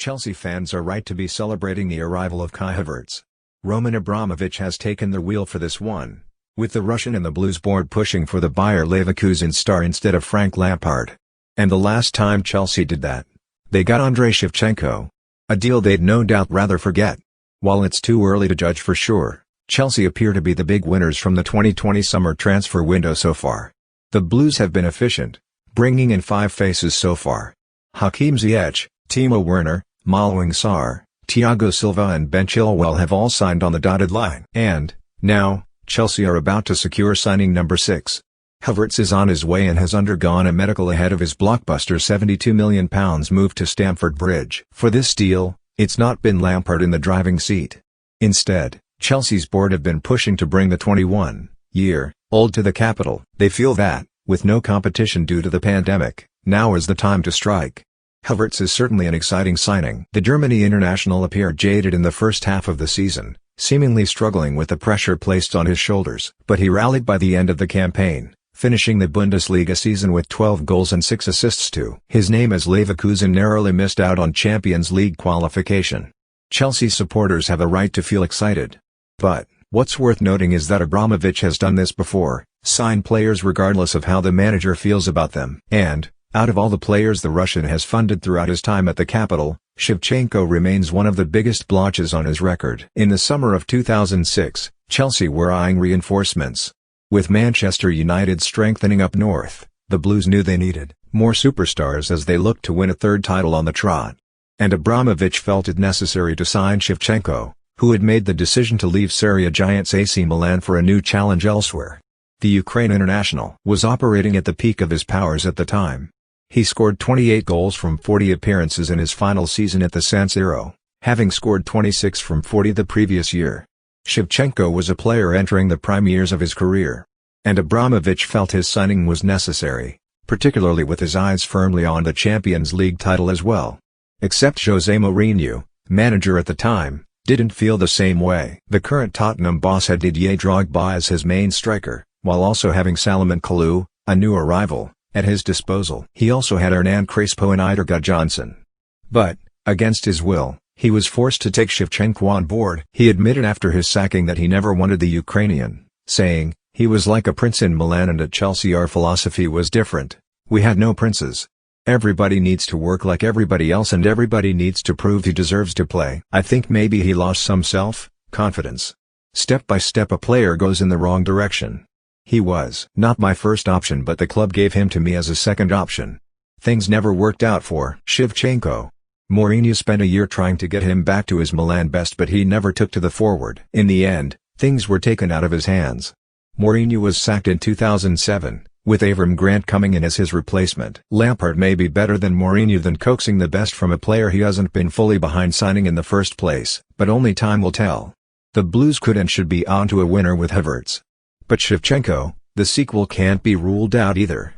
Chelsea fans are right to be celebrating the arrival of Kai Havertz. Roman Abramovich has taken the wheel for this one, with the Russian and the Blues board pushing for the Bayer Leverkusen star instead of Frank Lampard. And the last time Chelsea did that, they got Andriy Shevchenko, a deal they'd no doubt rather forget. While it's too early to judge for sure, Chelsea appear to be the big winners from the 2020 summer transfer window so far. The Blues have been efficient, bringing in 5 faces so far. Hakim Ziyech, Timo Werner, Malang Sarr, Thiago Silva and Ben Chilwell have all signed on the dotted line. And, now, Chelsea are about to secure signing number 6. Havertz is on his way and has undergone a medical ahead of his blockbuster £72 million move to Stamford Bridge. For this deal, it's not been Lampard in the driving seat. Instead, Chelsea's board have been pushing to bring the 21-year-old to the capital. They feel that, with no competition due to the pandemic, now is the time to strike. Havertz is certainly an exciting signing. The Germany international appeared jaded in the first half of the season, seemingly struggling with the pressure placed on his shoulders. But he rallied by the end of the campaign, finishing the Bundesliga season with 12 goals and 6 assists to his name as Leverkusen narrowly missed out on Champions League qualification. Chelsea supporters have a right to feel excited. But, what's worth noting is that Abramovich has done this before, sign players regardless of how the manager feels about them. And, out of all the players the Russian has funded throughout his time at the capital, Shevchenko remains one of the biggest blotches on his record. In the summer of 2006, Chelsea were eyeing reinforcements. With Manchester United strengthening up north, the Blues knew they needed more superstars as they looked to win a third title on the trot. And Abramovich felt it necessary to sign Shevchenko, who had made the decision to leave Serie A giants AC Milan for a new challenge elsewhere. The Ukraine international was operating at the peak of his powers at the time. He scored 28 goals from 40 appearances in his final season at the San Siro, having scored 26 from 40 the previous year. Shevchenko was a player entering the prime years of his career. And Abramovich felt his signing was necessary, particularly with his eyes firmly on the Champions League title as well. Except Jose Mourinho, manager at the time, didn't feel the same way. The current Tottenham boss had Didier Drogba as his main striker, while also having Salomon Kalou, a new arrival, at his disposal. He also had Hernan Crespo and Idrissa Johnson. But, against his will, he was forced to take Shevchenko on board. He admitted after his sacking that he never wanted the Ukrainian, saying, "He was like a prince in Milan and at Chelsea our philosophy was different. We had no princes. Everybody needs to work like everybody else and everybody needs to prove he deserves to play." I think maybe he lost some self-confidence. Step by step a player goes in the wrong direction. He was not my first option but the club gave him to me as a second option. Things never worked out for Shevchenko. Mourinho spent a year trying to get him back to his Milan best but he never took to the forward. In the end, things were taken out of his hands. Mourinho was sacked in 2007, with Avram Grant coming in as his replacement. Lampard may be better than Mourinho than coaxing the best from a player he hasn't been fully behind signing in the first place, but only time will tell. The Blues could and should be on to a winner with Havertz. But Shevchenko, the sequel can't be ruled out either.